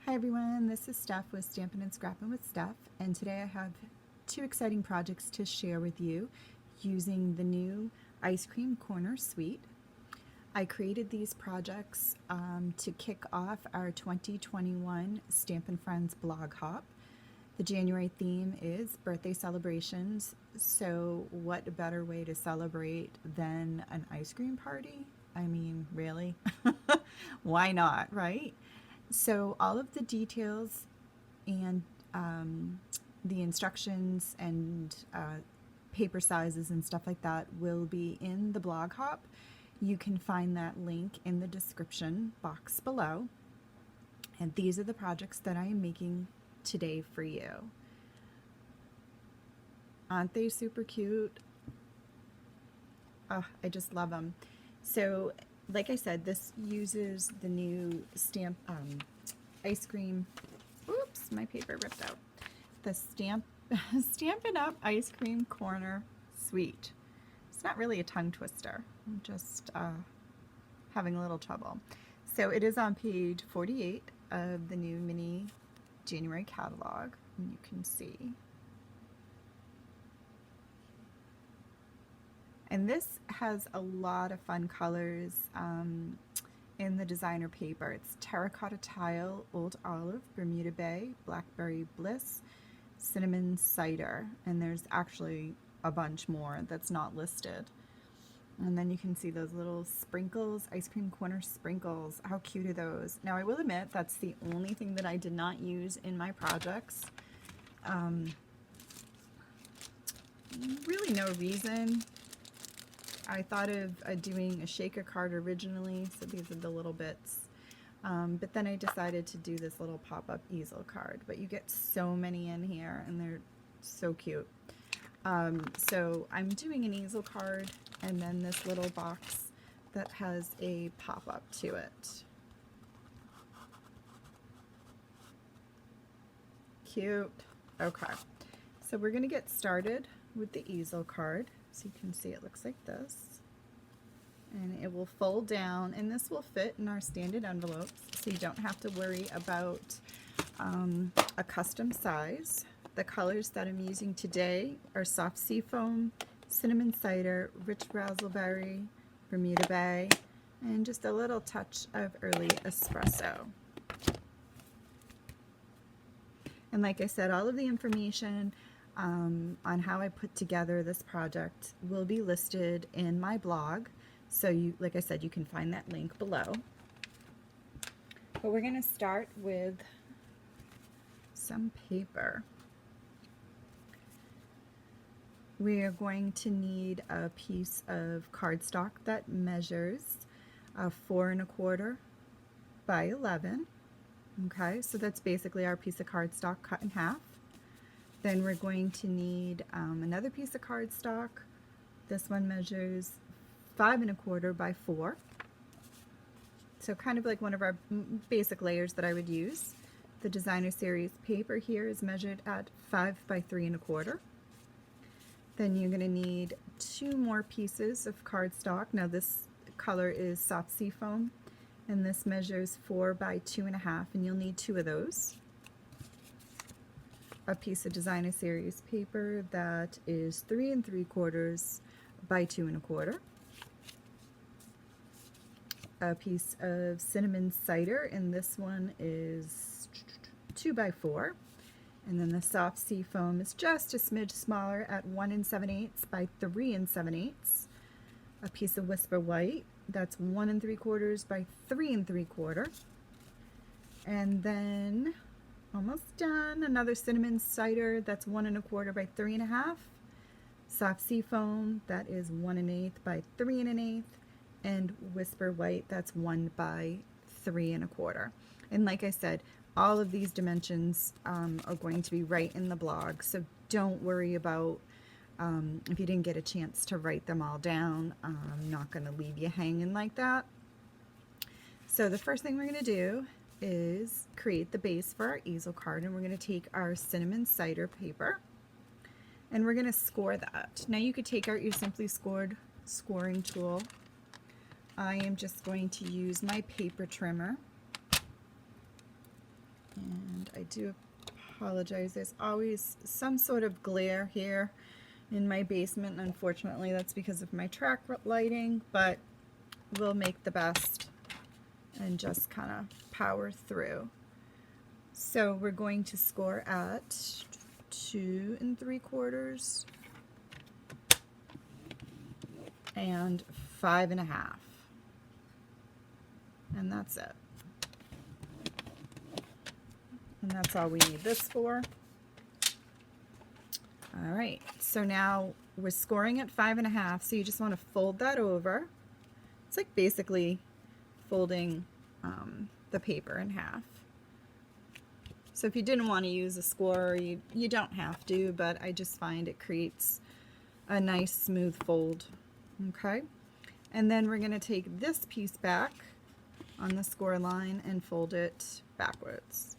Hi everyone, this is Steph with Stampin' and Scrappin' with Steph, and today I have two exciting projects to share with you using the new Ice Cream Corner Suite. I created these projects to kick off our 2021 Stampin' Friends blog hop. The January theme is birthday celebrations, so what better way to celebrate than an ice cream party? I mean, really? Why not, right? So all of the details and the instructions and paper sizes and stuff like that will be in the blog hop. You can find that link in the description box below. And these are the projects that I am making today for you. Aren't they super cute? Oh, I just love them. So like I said, this uses the new ice cream. Oops, my paper ripped out. The Stampin' Up Ice Cream Corner Suite. It's not really a tongue twister. I'm just having a little trouble. So it is on page 48 of the new mini January catalog, and you can see. And this has a lot of fun colors in the designer paper. It's terracotta tile, old olive, Bermuda Bay, blackberry bliss, cinnamon cider, and there's actually a bunch more that's not listed. And then you can see those little sprinkles, ice cream corner sprinkles. How cute are those? Now I will admit that's the only thing that I did not use in my projects. Really no reason. I thought of doing a shaker card originally, so these are the little bits. But then I decided to do this little pop-up easel card. But you get so many in here, and they're so cute. So I'm doing an easel card, and then this little box that has a pop-up to it. Cute. Okay, so we're going to get started with the easel card. So you can see it looks like this, and it will fold down, and this will fit in our standard envelopes, so you don't have to worry about a custom size. The colors that I'm using today are soft seafoam, cinnamon cider, rich raspberry, Bermuda Bay, and just a little touch of early espresso. And like I said, all of the information on how I put together this project will be listed in my blog. So you, like I said, you can find that link below. But we're going to start with some paper. We are going to need a piece of cardstock that measures 4 1/4 by 11. Okay, so that's basically our piece of cardstock cut in half. Then we're going to need another piece of cardstock. This one measures 5 1/4 by 4. So kind of like one of our basic layers that I would use. The designer series paper here is measured at 5 by 3 1/4. Then you're going to need 2 more pieces of cardstock. Now this color is soft seafoam, and this measures 4 by 2 1/2, and you'll need 2 of those. A piece of designer series paper that is 3 3/4 by 2 1/4. A piece of cinnamon cider, and this one is 2 by 4. And then the soft seafoam is just a smidge smaller at 1 7/8 by 3 7/8. A piece of whisper white, that's 1 3/4 by 3 3/4. And then almost done. Another cinnamon cider that's 1 1/4 by 3 1/2. Soft seafoam that is 1 1/8 by 3 1/8, and whisper white that's 1 by 3 1/4. And like I said, all of these dimensions are going to be right in the blog, so don't worry about if you didn't get a chance to write them all down. I'm not going to leave you hanging like that. So the first thing we're going to do is create the base for our easel card, and we're going to take our cinnamon cider paper and we're going to score that. Now you could take out your Simply Scored scoring tool. I am just going to use my paper trimmer I do apologize. There's always some sort of glare here in my basement. Unfortunately, that's because of my track lighting, but we'll make the best and just kind of power through. So we're going to score at 2 3/4 and 5 1/2, and that's it. And that's all we need this for. All right, so now we're scoring at 5 1/2, so you just want to fold that over. It's like basically folding the paper in half. So if you didn't want to use a score, you don't have to, but I just find it creates a nice smooth fold. Okay, and then we're going to take this piece back on the score line and fold it backwards.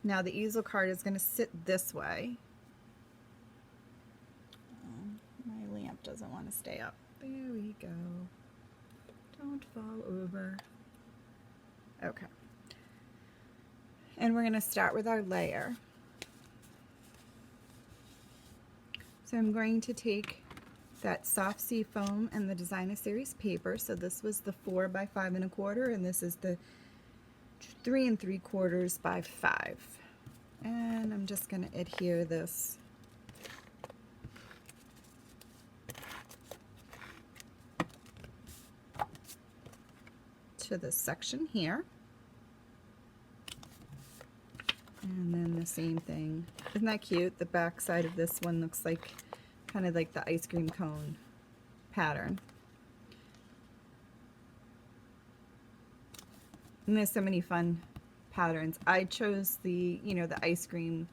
Now the easel card is going to sit this way. My lamp doesn't want to stay up. There we go. Don't fall over. Okay. And we're going to start with our layer. So I'm going to take that soft sea foam and the Designer Series paper. So this was the 4 by 5 1/4, and this is the 3 3/4 by 5. And I'm just going to adhere this to this section here. And then the same thing. Isn't that cute? The back side of this one looks like kind of like the ice cream cone pattern. And there's so many fun patterns. I chose the, the ice cream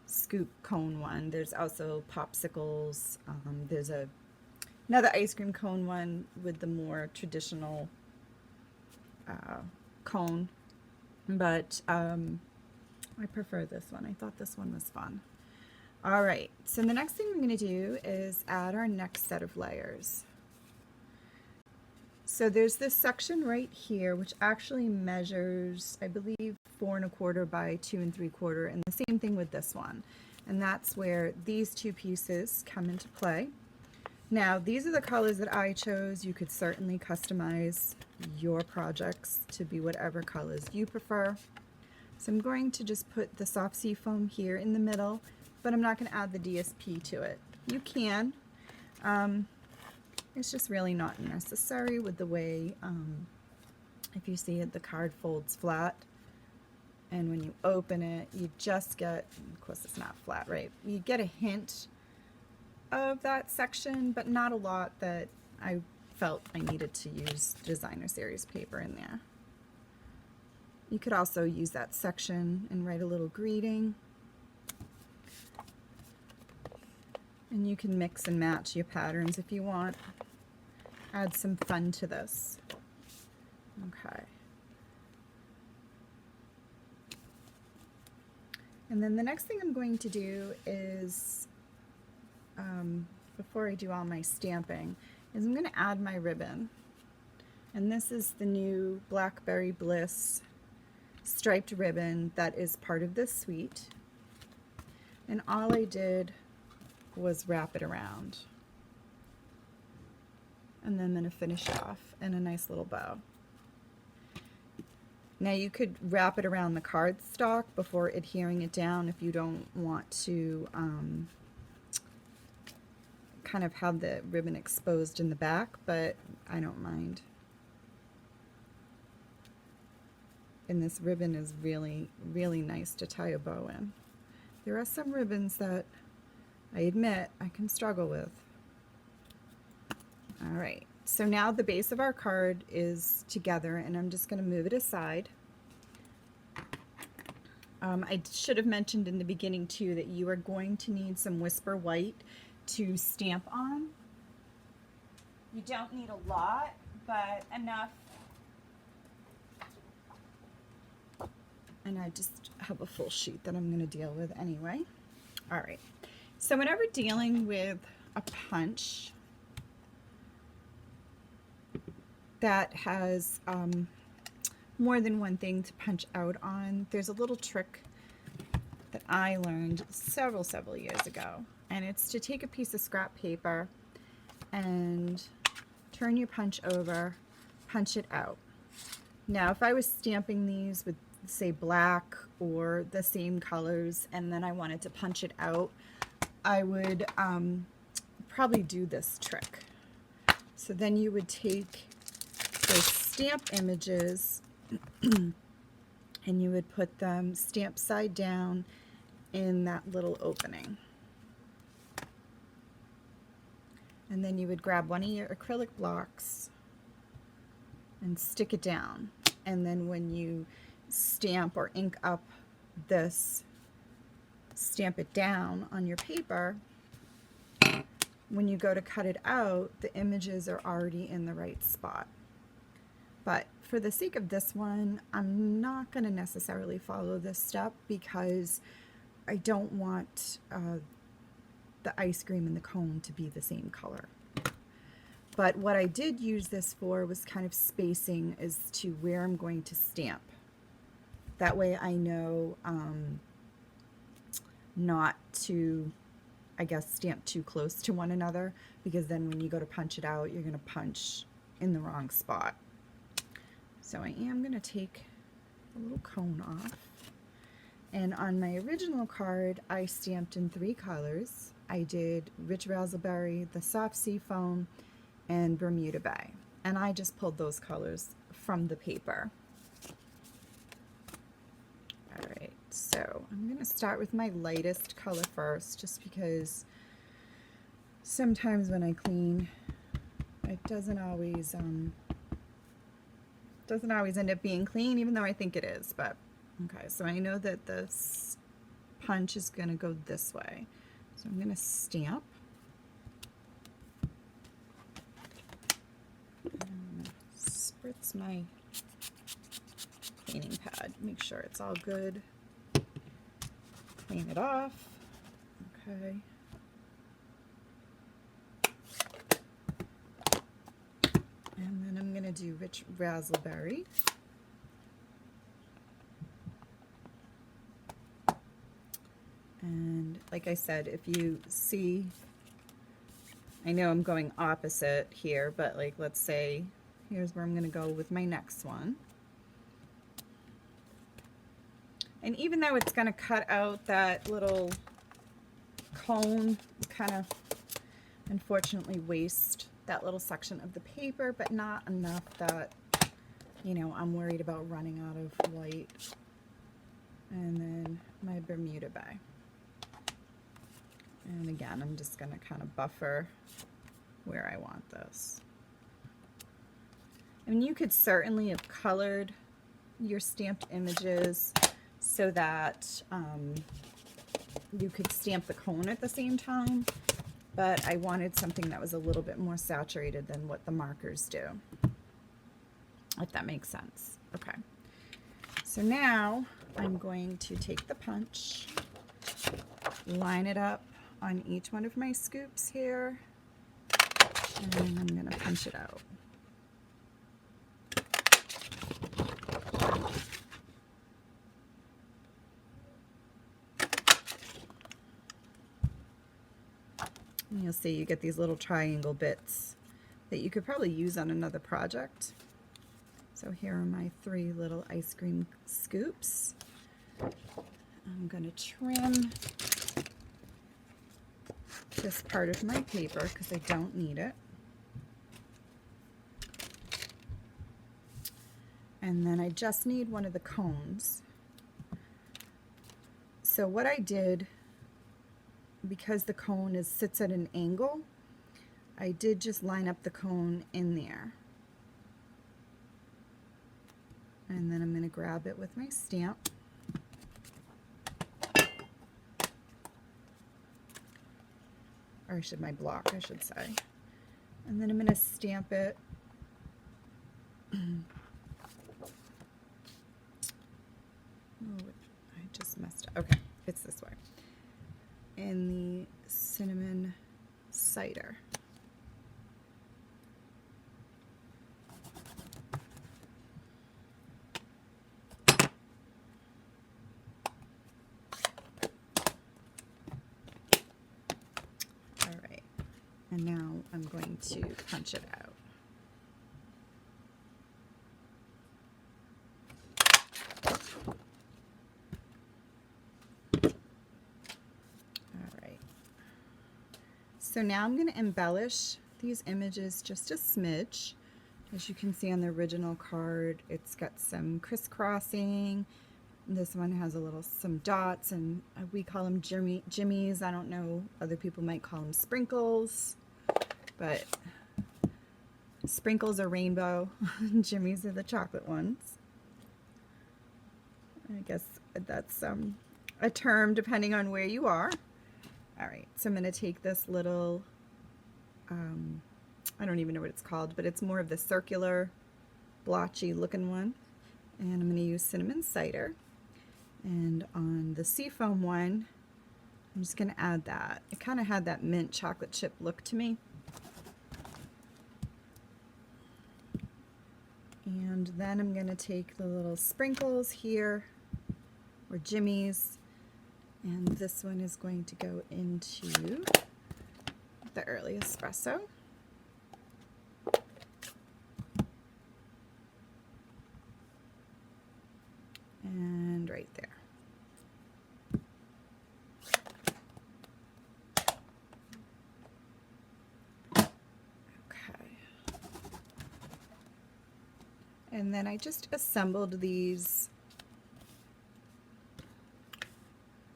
scoop cone one. There's also popsicles. There's another ice cream cone one with the more traditional cone, but I prefer this one. I thought this one was fun. All right, so the next thing we're going to do is add our next set of layers. So there's this section right here which actually measures, I believe, 4 1/4 by 2 3/4, and the same thing with this one. And that's where these two pieces come into play. Now, these are the colors that I chose. You could certainly customize your projects to be whatever colors you prefer. So I'm going to just put the soft sea foam here in the middle, but I'm not going to add the DSP to it. You can. It's just really not necessary with the way, if you see it, the card folds flat. And when you open it, you just get, of course it's not flat, right? You get a hint of that section, but not a lot that I felt I needed to use Designer Series paper in there. You could also use that section and write a little greeting. And you can mix and match your patterns if you want. Add some fun to this. Okay. And then the next thing I'm going to do is, before I do all my stamping, is I'm going to add my ribbon. And this is the new Blackberry Bliss striped ribbon that is part of this suite. And all I did was wrap it around. And then I'm going to finish off in a nice little bow. Now you could wrap it around the cardstock before adhering it down if you don't want to kind of have the ribbon exposed in the back, but I don't mind. And this ribbon is really, really nice to tie a bow in. There are some ribbons that I admit I can struggle with. All right, so now the base of our card is together, and I'm just going to move it aside. I should have mentioned in the beginning too that you are going to need some Whisper White to stamp on. You don't need a lot, but enough. And I just have a full sheet that I'm going to deal with anyway. All right, so whenever dealing with a punch that has more than one thing to punch out on. There's a little trick that I learned several years ago, and it's to take a piece of scrap paper and turn your punch over, punch it out. Now, if I was stamping these with, say, black or the same colors, and then I wanted to punch it out, I would probably do this trick. So then you would take those stamp images and you would put them stamped side down in that little opening. And then you would grab one of your acrylic blocks and stick it down. And then when you stamp or ink up this, stamp it down on your paper, when you go to cut it out, the images are already in the right spot. But for the sake of this one, I'm not going to necessarily follow this step because I don't want the ice cream and the cone to be the same color. But what I did use this for was kind of spacing as to where I'm going to stamp. That way I know not to, I guess, stamp too close to one another, because then when you go to punch it out, you're going to punch in the wrong spot. So I am going to take a little cone off. And on my original card, I stamped in 3 colors. I did Rich Raspberry, the Soft Sea Foam, and Bermuda Bay. And I just pulled those colors from the paper. Alright, so I'm going to start with my lightest color first, just because sometimes when I clean, it doesn't always end up being clean, even though I think it is. But okay, so I know that this punch is going to go this way. So I'm going to stamp. And spritz my cleaning pad. Make sure it's all good. Clean it off. Okay. And then I'm going to do Rich Raspberry. And like I said, if you see, I know I'm going opposite here, but like, let's say, here's where I'm going to go with my next one. And even though it's going to cut out that little cone, kind of unfortunately waste that little section of the paper, but not enough that, you know, I'm worried about running out of white. And then my Bermuda Bay. And again, I'm just going to kind of buffer where I want this. I mean, you could certainly have colored your stamped images so that you could stamp the cone at the same time, but I wanted something that was a little bit more saturated than what the markers do, if that makes sense. Okay, so now I'm going to take the punch, line it up on each one of my scoops here, and I'm going to punch it out. And you'll see you get these little triangle bits that you could probably use on another project. So here are my 3 little ice cream scoops. I'm going to trim this part of my paper because I don't need it. And then I just need one of the cones. So what I did, because the cone sits at an angle, I did just line up the cone in there. And then I'm going to grab it with my stamp. Or my block, I should say. And then I'm going to stamp it. Oh, I just messed up. Okay, it's this way. In the cinnamon cider. And now I'm going to punch it out. All right. So now I'm going to embellish these images just a smidge. As you can see on the original card, it's got some crisscrossing. This one has some dots, and we call them jimmies. I don't know, other people might call them sprinkles, but sprinkles are rainbow, jimmies are the chocolate ones. I guess that's a term depending on where you are. All right, so I'm going to take this little, I don't even know what it's called, but it's more of the circular, blotchy looking one. And I'm going to use cinnamon cider. And on the seafoam one, I'm just going to add that. It kind of had that mint chocolate chip look to me. And then I'm going to take the little sprinkles here, or jimmies, and this one is going to go into the early espresso. And right there. Okay. And then I just assembled these.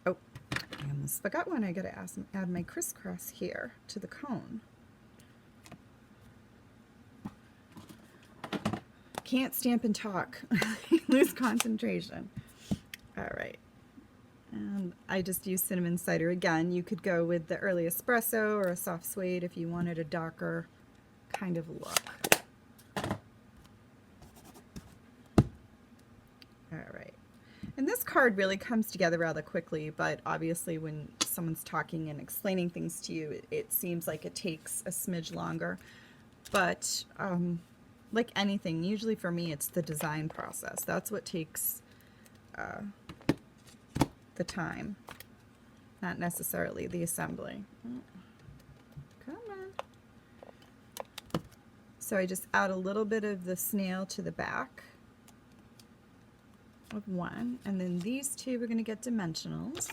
Oh, I almost forgot one. I gotta add my crisscross here to the cone. Can't stamp and talk. Lose concentration. All right. And I just use cinnamon cider again. You could go with the early espresso or a soft suede if you wanted a darker kind of look. All right. And this card really comes together rather quickly, but obviously when someone's talking and explaining things to you, it seems like it takes a smidge longer. But like anything, usually for me it's the design process. That's what takes the time, not necessarily the assembly. Come on. So I just add a little bit of the snail to the back of one, and then these two we're going to get dimensionals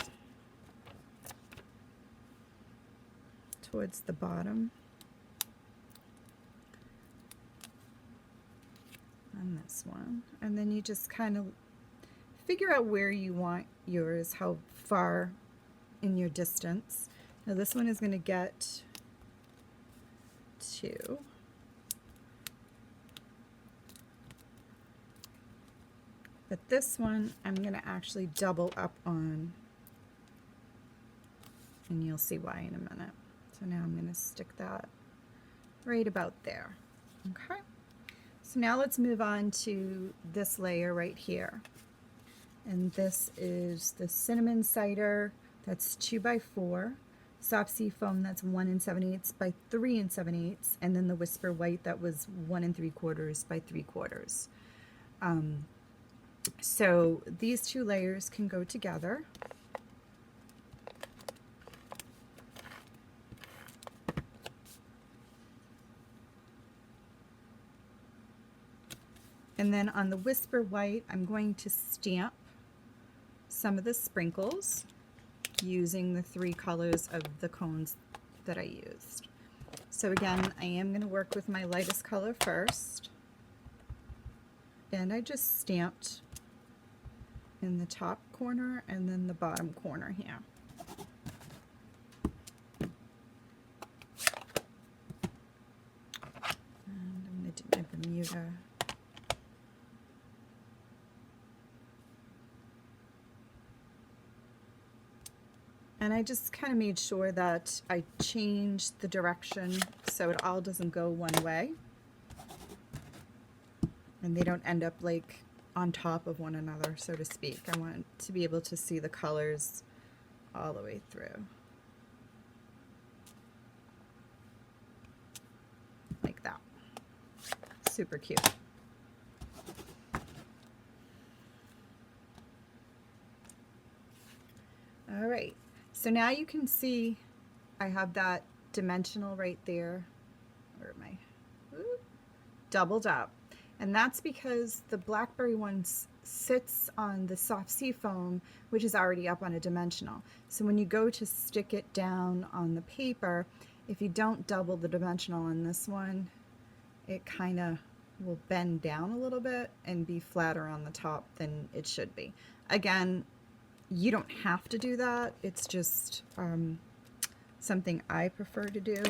towards the bottom. On this one, and then you just kind of figure out where you want yours, how far in your distance. Now this one is going to get 2. But this one I'm going to actually double up on, and you'll see why in a minute. So now I'm going to stick that right about there. Okay. So now let's move on to this layer right here. And this is the cinnamon cider, that's 2 by 4, soft sea foam, that's 1 7/8 by 3 7/8, and then the whisper white, that was 1 3/4 by 3/4. So these two layers can go together. And then on the whisper white, I'm going to stamp some of the sprinkles using the 3 colors of the cones that I used. So again, I am going to work with my lightest color first. And I just stamped in the top corner and then the bottom corner here. And I'm going to do my Bermuda. And I just kind of made sure that I changed the direction so it all doesn't go one way. And they don't end up like on top of one another, so to speak. I want to be able to see the colors all the way through. Like that. Super cute. All right. So now you can see I have that dimensional right there, or my doubled up, and that's because the blackberry one sits on the soft sea foam, which is already up on a dimensional. So when you go to stick it down on the paper, if you don't double the dimensional on this one, it kind of will bend down a little bit and be flatter on the top than it should be. Again, you don't have to do that. It's just something I prefer to do.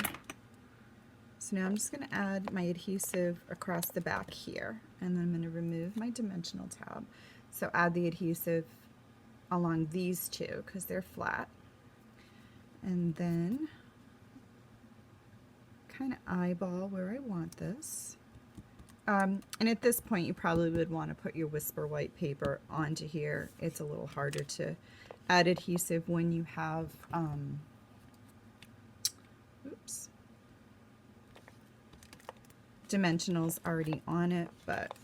So now I'm just going to add my adhesive across the back here, and then I'm going to remove my dimensional tab. So add the adhesive along these two because they're flat, and then kind of eyeball where I want this. And at this point you probably would want to put your Whisper White paper onto here. It's a little harder to add adhesive when you have dimensionals already on it, but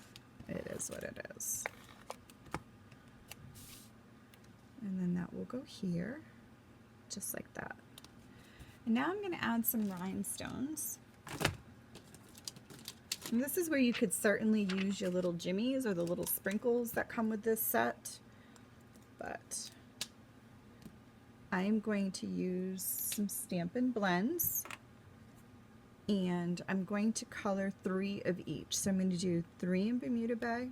it is what it is. And then that will go here, just like that. And now I'm going to add some rhinestones. And this is where you could certainly use your little jimmies or the little sprinkles that come with this set, but I am going to use some Stampin' Blends, and I'm going to color 3 of each. So I'm going to do 3 in Bermuda Bay,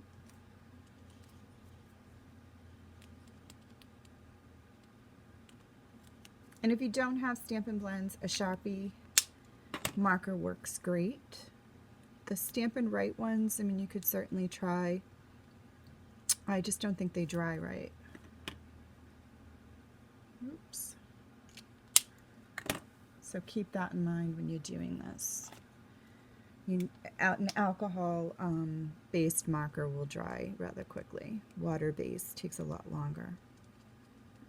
and if you don't have Stampin' Blends, a Sharpie marker works great. The Stampin' Right ones, I mean, you could certainly try. I just don't think they dry right. Oops. So keep that in mind when you're doing this. An alcohol based marker will dry rather quickly. Water based takes a lot longer.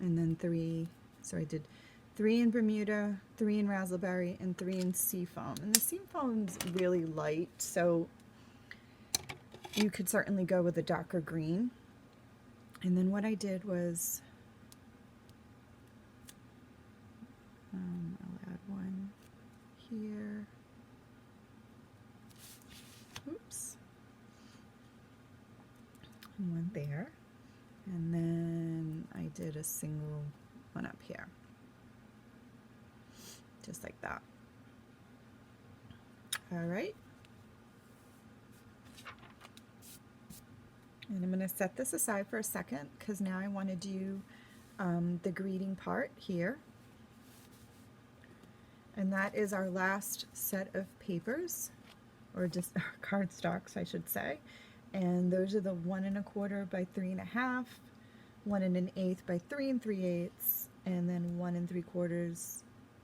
And then 3, so I did 3 in Bermuda, 3 in Raspberry, and 3 in Seafoam. And the Seafoam's really light, so you could certainly go with a darker green. And then what I did was, I'll add 1 here. Oops. And 1 there. And then I did a single one up here. Just like that. All right. And I'm going to set this aside for a second because now I want to do the greeting part here. And that is our last set of papers, or just cardstocks, I should say. And those are the 1 1/4 by 3 1/2, 1 1/8 by 3 3/8, and then 1 3/4.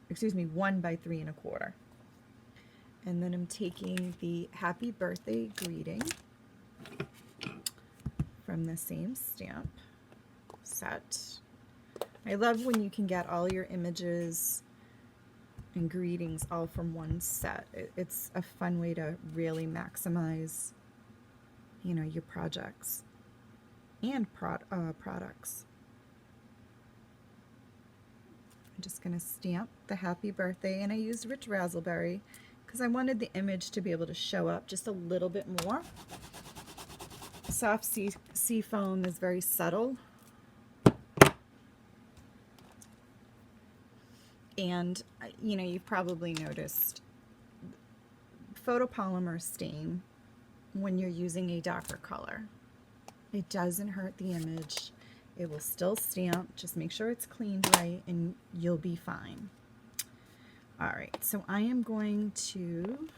Excuse me, 1 by 3 1/4. And then I'm taking the Happy Birthday greeting from the same stamp set. I love when you can get all your images and greetings all from one set. It's a fun way to really maximize, you know, your projects and products. I'm just going to stamp the Happy Birthday, and I used Rich Raspberry because I wanted the image to be able to show up just a little bit more. Soft sea foam is very subtle, and you know, you've probably noticed photopolymers stain when you're using a darker color. It doesn't hurt the image. It will still stamp. Just make sure it's cleaned right and you'll be fine. All right, so I am going to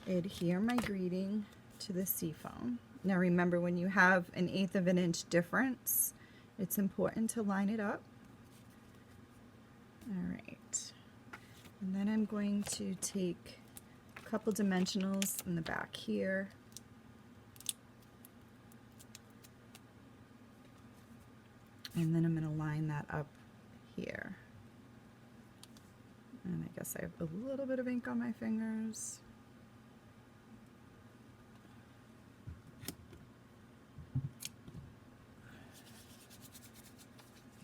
adhere my greeting to the seafoam. Now remember, when you have an 1/8 of an inch difference, it's important to line it up. All right, and then I'm going to take a couple dimensionals in the back here. And then I'm going to line that up here. And I guess I have a little bit of ink on my fingers.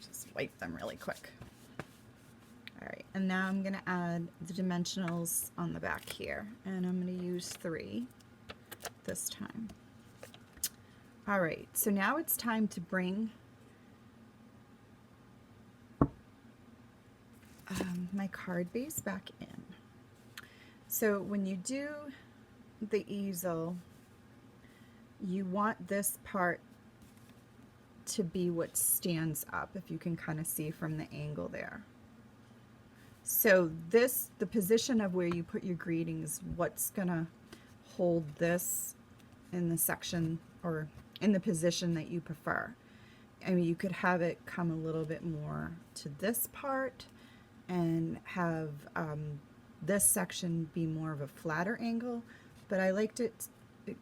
Just wipe them really quick. All right. And now I'm going to add the dimensionals on the back here, and I'm going to use 3 this time. All right, so now it's time to bring my card base back in. So when you do the easel, you want this part to be what stands up, if you can kind of see from the angle there. So this, the position of where you put your greetings, what's gonna hold this in the section or in the position that you prefer. I mean, you could have it come a little bit more to this part and have this section be more of a flatter angle, but I liked it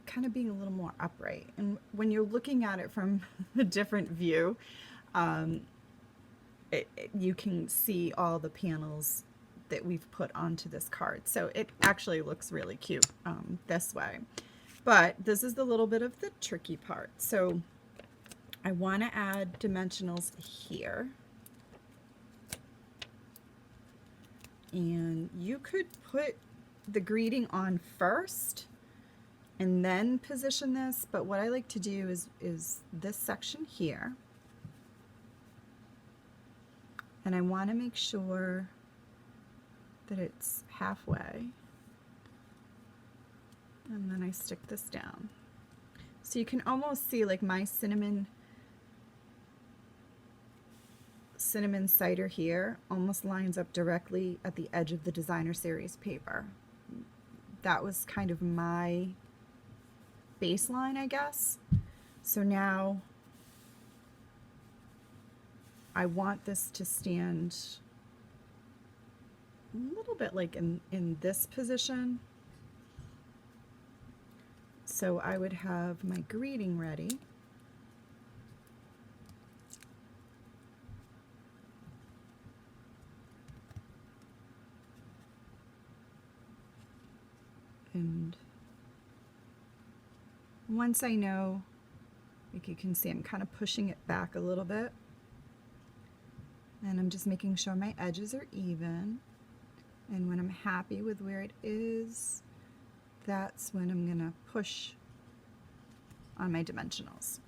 kind of being a little more upright. And when you're looking at it from a different view, you can see all the panels that we've put onto this card. So it actually looks really cute this way. But this is the little bit of the tricky part. So I want to add dimensionals here. And you could put the greeting on first and then position this, but what I like to do is this section here. And I want to make sure that it's halfway. And then I stick this down. So you can almost see like my cinnamon cider here almost lines up directly at the edge of the designer series paper. That was kind of my baseline, I guess. So now I want this to stand a little bit like in this position. So I would have my greeting ready. And once I know, like you can see, I'm kind of pushing it back a little bit. And I'm just making sure my edges are even. And when I'm happy with where it is, that's when I'm going to push on my dimensionals.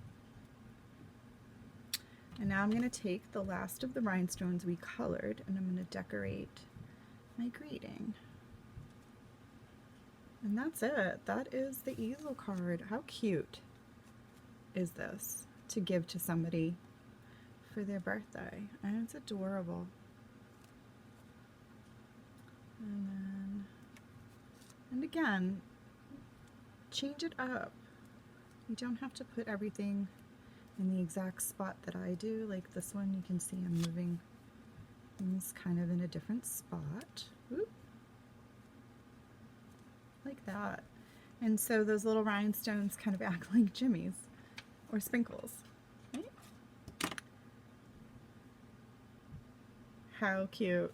And now I'm going to take the last of the rhinestones we colored and I'm going to decorate my greeting. And that's it. That is the easel card. How cute is this to give to somebody for their birthday? And it's adorable. And again, change it up. You don't have to put everything in the exact spot that I do. Like this one, you can see I'm moving things kind of in a different spot. Whoop. Like that. And so those little rhinestones kind of act like jimmies or sprinkles. Right? How cute.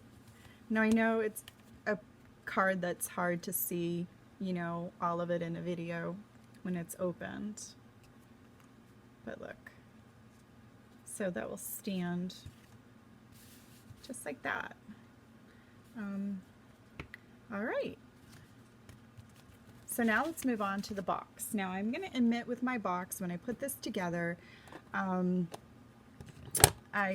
Now I know it's a card that's hard to see, you know, all of it in a video when it's opened. But look. So that will stand just like that. All right. So now let's move on to the box. Now I'm going to admit with my box, when I put this together, I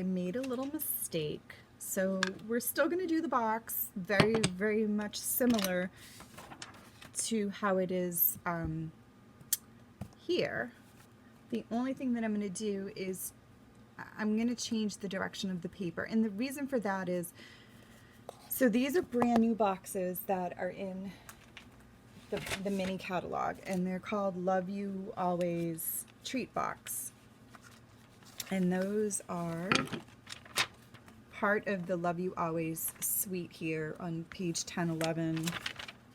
made a little mistake. So we're still going to do the box very, very much similar to how it is here. The only thing that I'm going to do is I'm going to change the direction of the paper. And the reason for that is, so these are brand new boxes that are in the mini catalog, and they're called Love You Always Treat Box. And those are part of the Love You Always suite here on page 10, 11,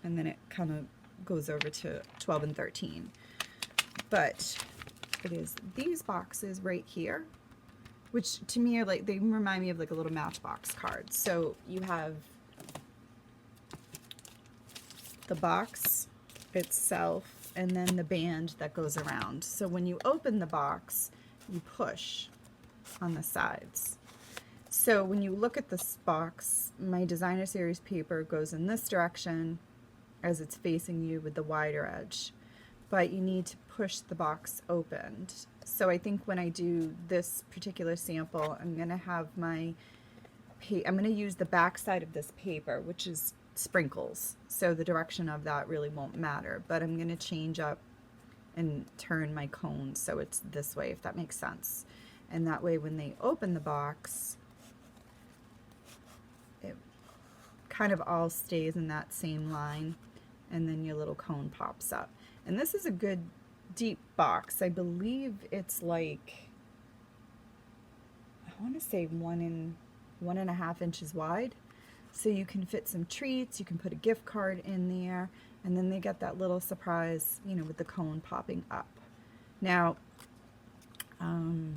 and then it kind of goes over to 12 and 13. But it is these boxes right here, which to me are like, they remind me of like a little Matchbox card. So you have the box itself and then the band that goes around. So when you open the box, you push on the sides. So when you look at this box, my designer series paper goes in this direction as it's facing you with the wider edge, but you need to push the box open. So I think when I do this particular sample, I'm going to have I'm going to use the back side of this paper, which is sprinkles, so the direction of that really won't matter, but I'm going to change up and turn my cone so it's this way, if that makes sense. And that way when they open the box, it kind of all stays in that same line, and then your little cone pops up. And this is a good deep box. I believe it's like, I want to say 1.5 inches wide. So you can fit some treats, you can put a gift card in there, and then they get that little surprise, you know, with the cone popping up. Now, I'll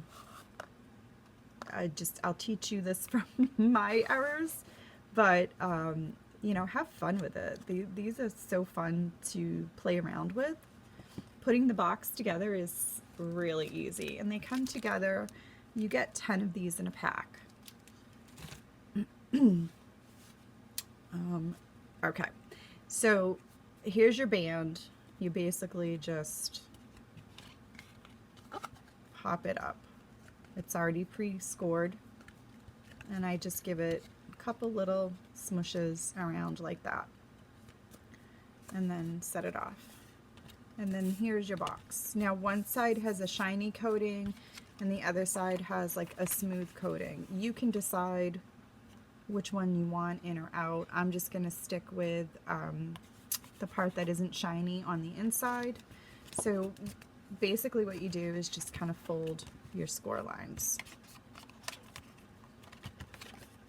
teach you this from my errors, but you know, have fun with it. These are so fun to play around with. Putting the box together is really easy, and they come together. You get 10 of these in a pack. Okay, so here's your band. You basically just pop it up. It's already pre-scored, and I just give it a couple little smushes around like that, and then set it off. And then here's your box. Now one side has a shiny coating and the other side has like a smooth coating. You can decide which one you want in or out. I'm just going to stick with the part that isn't shiny on the inside. So basically what you do is just kind of fold your score lines.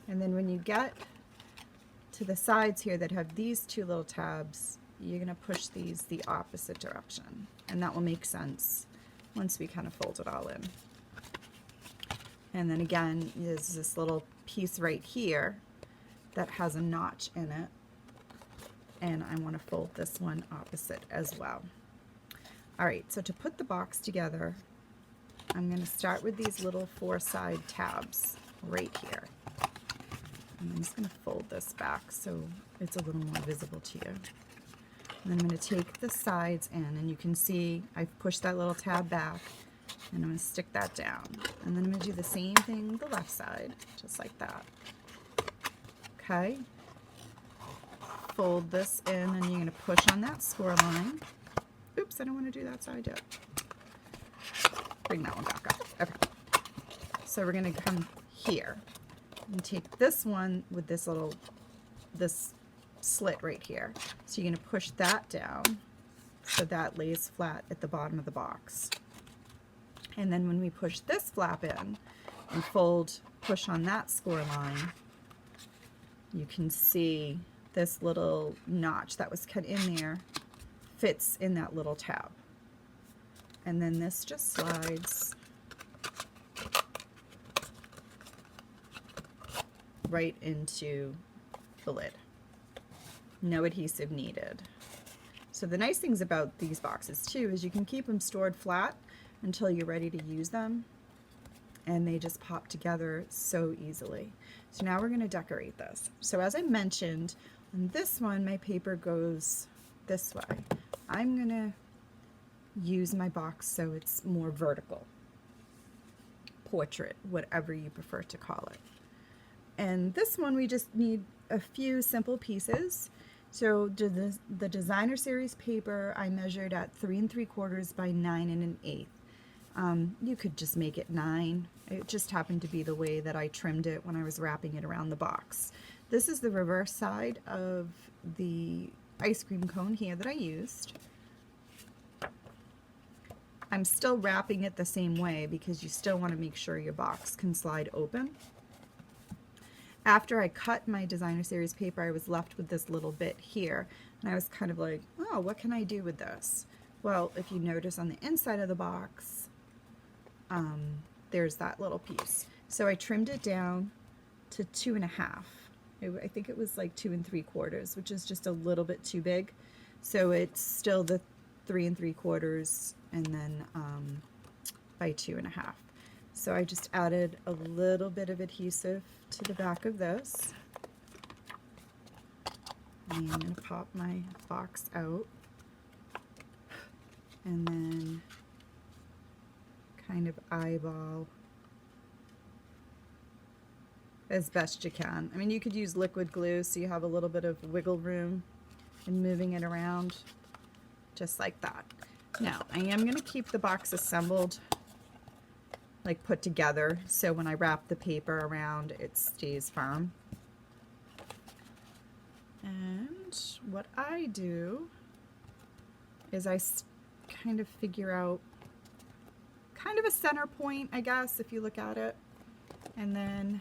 And then when you get to the sides here that have these two little tabs, you're going to push these the opposite direction. And that will make sense once we kind of fold it all in. And then again, there's this little piece right here that has a notch in it, and I want to fold this one opposite as well. Alright, so to put the box together, I'm going to start with these little 4-side tabs right here. And I'm just going to fold this back so it's a little more visible to you. And I'm going to take the sides in, and you can see I've pushed that little tab back, and I'm going to stick that down. And then I'm going to do the same thing with the left side, just like that. Okay? Fold this in, and you're going to push on that score line. Oops, I don't want to do that, so I did. Bring that one back up. Okay. So we're going to come here and take this one with this slit right here. So you're going to push that down so that lays flat at the bottom of the box. And then when we push this flap in and push on that score line, you can see this little notch that was cut in there fits in that little tab. And then this just slides right into the lid. No adhesive needed. So the nice things about these boxes too is you can keep them stored flat until you're ready to use them, and they just pop together so easily. So now we're going to decorate this. So as I mentioned, on this one my paper goes this way. I'm going to use my box so it's more vertical, portrait, whatever you prefer to call it. And this one we just need a few simple pieces. So the designer series paper I measured at 3 3/4 by 9 1/8. You could just make it 9. It just happened to be the way that I trimmed it when I was wrapping it around the box. This is the reverse side of the ice cream cone here that I used. I'm still wrapping it the same way because you still want to make sure your box can slide open. After I cut my designer series paper, I was left with this little bit here, and I was kind of like, oh, what can I do with this? Well, if you notice on the inside of the box, there's that little piece. So I trimmed it down to 2.5. I think it was like 2 3/4, which is just a little bit too big. So it's still the 3 3/4 and then by 2.5. So I just added a little bit of adhesive to the back of this. And I'm going to pop my box out and then kind of eyeball as best you can. I mean, you could use liquid glue so you have a little bit of wiggle room in moving it around, just like that. Now, I am going to keep the box assembled, like put together, so when I wrap the paper around, it stays firm. And what I do is I kind of figure out kind of a center point, I guess, if you look at it. And then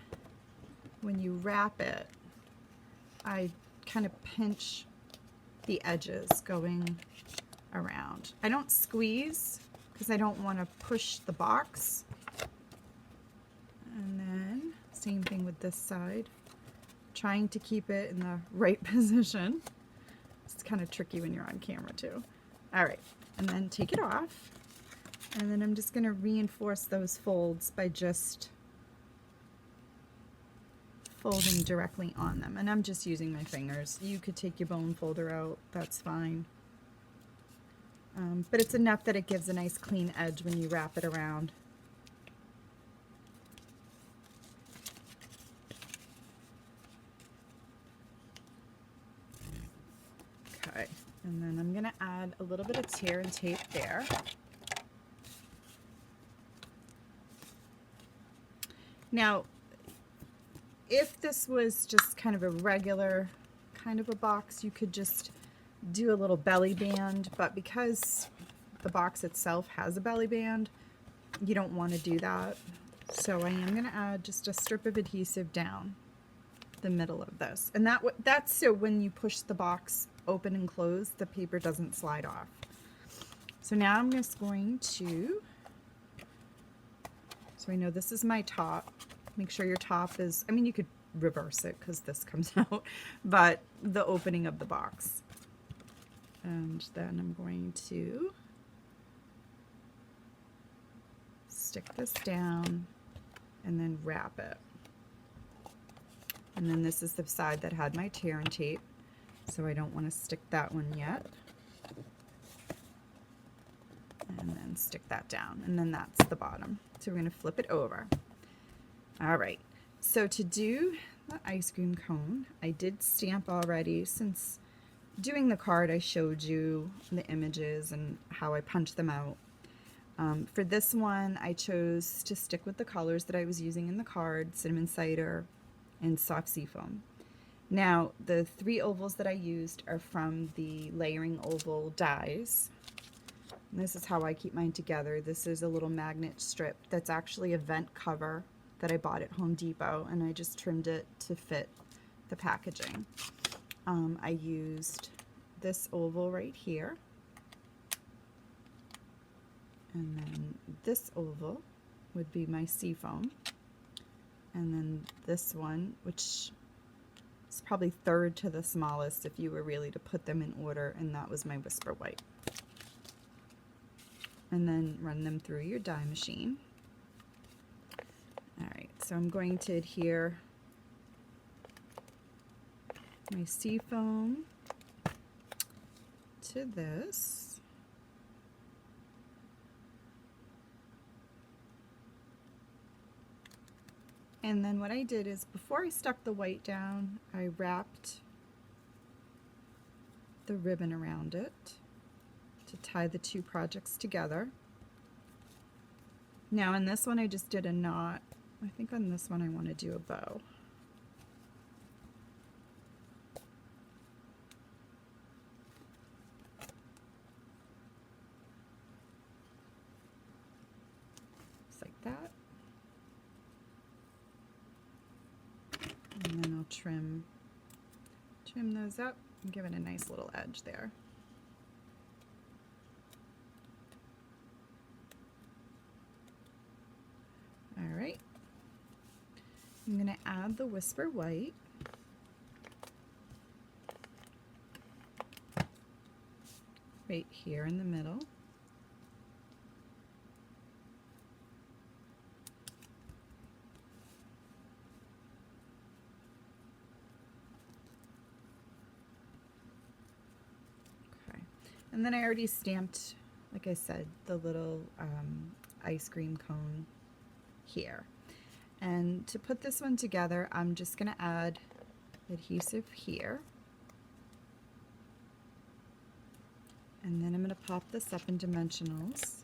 when you wrap it, I kind of pinch the edges going around. I don't squeeze because I don't want to push the box. And then same thing with this side. Trying to keep it in the right position. It's kind of tricky when you're on camera too. All right, and then take it off. And then I'm just going to reinforce those folds by just folding directly on them. And I'm just using my fingers. You could take your bone folder out, that's fine. But it's enough that it gives a nice clean edge when you wrap it around. Okay, and then I'm going to add a little bit of tear and tape there. Now, if this was just kind of a regular kind of a box, you could just do a little belly band, but because the box itself has a belly band, you don't want to do that. So I am going to add just a strip of adhesive down the middle of this. And that's so when you push the box open and close, the paper doesn't slide off. So now I'm just going to, so I know this is my top. Make sure your top is, I mean, you could reverse it because this comes out, but the opening of the box. And then I'm going to stick this down and then wrap it. And then this is the side that had my tear and tape, so I don't want to stick that one yet. And then stick that down, and then that's the bottom. So we're going to flip it over. All right, so to do the ice cream cone, I did stamp already. Since doing the card, I showed you the images and how I punched them out. For this one, I chose to stick with the colors that I was using in the card, cinnamon cider and soft seafoam. Now, the 3 ovals that I used are from the layering oval dies. And this is how I keep mine together. This is a little magnet strip that's actually a vent cover that I bought at Home Depot, and I just trimmed it to fit the packaging. I used this oval right here, and then this oval would be my seafoam, and then this one, which is probably third to the smallest if you were really to put them in order, and that was my Whisper White. And then run them through your die machine. All right, so I'm going to adhere my seafoam to this. And then what I did is, before I stuck the white down, I wrapped the ribbon around it to tie the 2 projects together. Now in this one I just did a knot. I think on this one I want to do a bow. Just like that. And then I'll trim those up and give it a nice little edge there. All right, I'm going to add the Whisper White. Right here in the middle. And then I already stamped, like I said, the little ice cream cone here. And to put this one together, I'm just going to add adhesive here. And then I'm going to pop this up in dimensionals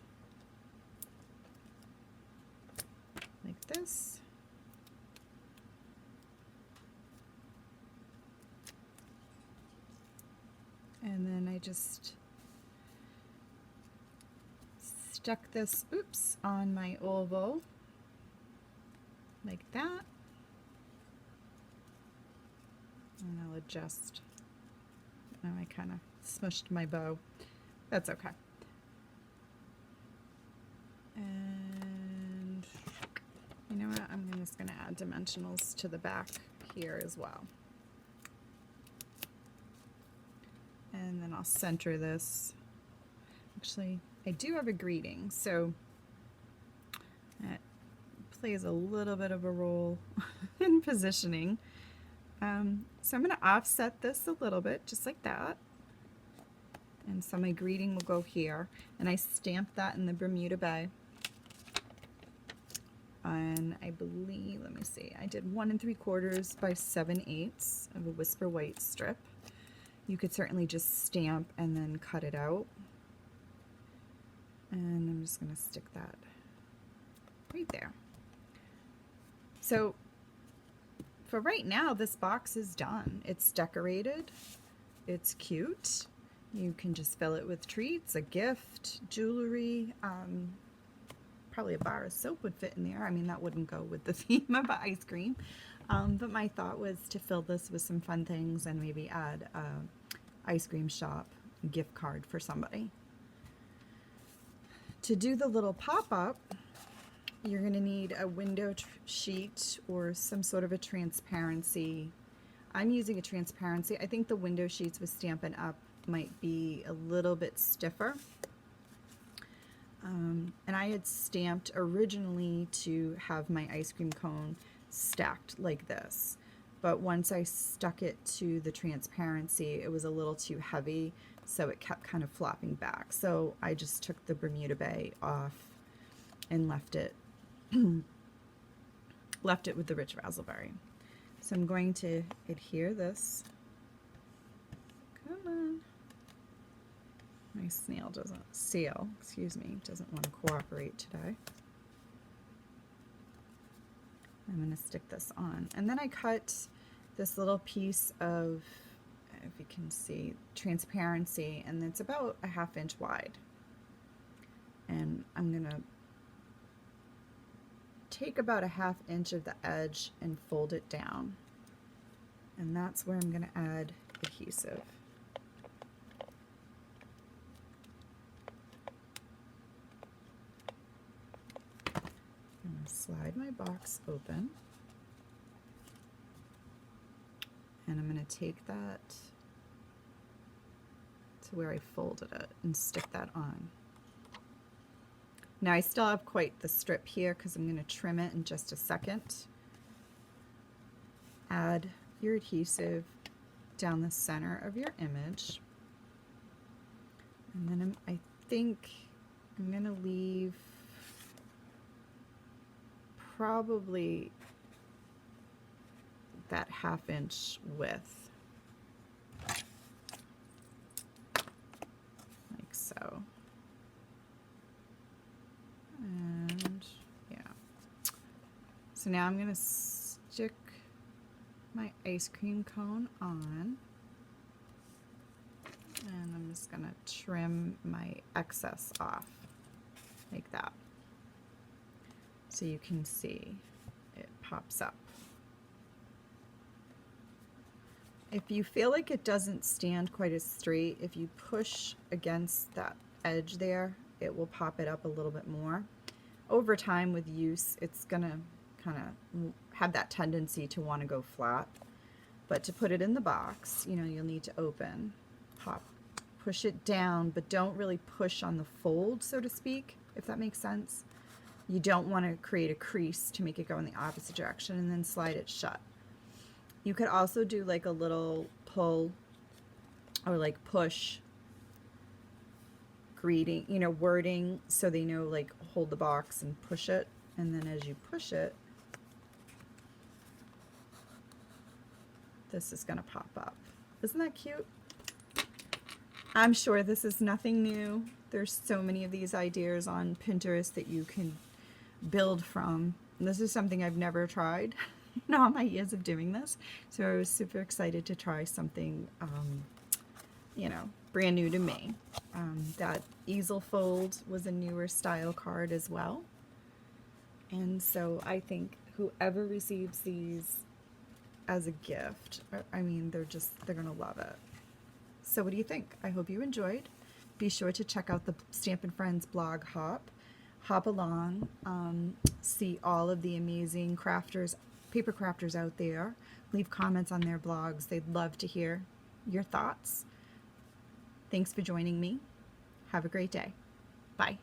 like this. And then I just stuck this, oops, on my oval like that. And I'll adjust. Now I kind of smushed my bow. That's okay. And you know what? I'm just going to add dimensionals to the back here as well. And then I'll center this. Actually, I do have a greeting, so that plays a little bit of a role in positioning. So I'm going to offset this a little bit, just like that. And so my greeting will go here. And I stamped that in the Bermuda Bay. And I believe, let me see, I did 1 3/4 by 7/8 of a Whisper White strip. You could certainly just stamp and then cut it out. And I'm just going to stick that right there. So for right now, this box is done. It's decorated. It's cute. You can just fill it with treats, a gift, jewelry. Probably a bar of soap would fit in there. I mean, that wouldn't go with the theme of ice cream. But my thought was to fill this with some fun things and maybe add an ice cream shop gift card for somebody. To do the little pop-up, you're going to need a window sheet or some sort of a transparency. I'm using a transparency. I think the window sheets with Stampin' Up might be a little bit stiffer. And I had stamped originally to have my ice cream cone stacked like this. But once I stuck it to the transparency, it was a little too heavy, so it kept kind of flopping back. So I just took the Bermuda Bay off and left it with the rich razzleberry. So I'm going to adhere this. Come on. My snail doesn't, seal, excuse me, doesn't want to cooperate today. I'm going to stick this on. And then I cut this little piece of, if you can see, transparency, and it's about a 1/2 inch wide. And I'm going to take about a 1/2 inch of the edge and fold it down. And that's where I'm going to add adhesive. I'm going to slide my box open. And I'm going to take that to where I folded it and stick that on. Now I still have quite the strip here because I'm going to trim it in just a second. Add your adhesive down the center of your image. And then I think I'm going to leave probably that 1/2 inch width, like so. And yeah, so now I'm going to stick my ice cream cone on, and I'm just going to trim my excess off like that, so you can see it pops up. If you feel like it doesn't stand quite as straight, if you push against that edge there, it will pop it up a little bit more. Over time with use, it's gonna kind of have that tendency to want to go flat. But to put it in the box, you know, you'll need to open, pop, push it down, but don't really push on the fold, so to speak, if that makes sense. You don't want to create a crease to make it go in the opposite direction and then slide it shut. You could also do like a little pull or like push creating, you know, wording so they know, like, hold the box and push it. And then as you push it, this is going to pop up. Isn't that cute? I'm sure this is nothing new. There's so many of these ideas on Pinterest that you can build from. And this is something I've never tried in all my years of doing this. So I was super excited to try something, you know, brand new to me. That easel fold was a newer style card as well. And so I think whoever receives these as a gift, I mean, they're going to love it. So what do you think? I hope you enjoyed. Be sure to check out the Stampin' Friends blog hop along, see all of the amazing crafters, paper crafters out there. Leave comments on their blogs. They'd love to hear your thoughts. Thanks for joining me. Have a great day. Bye.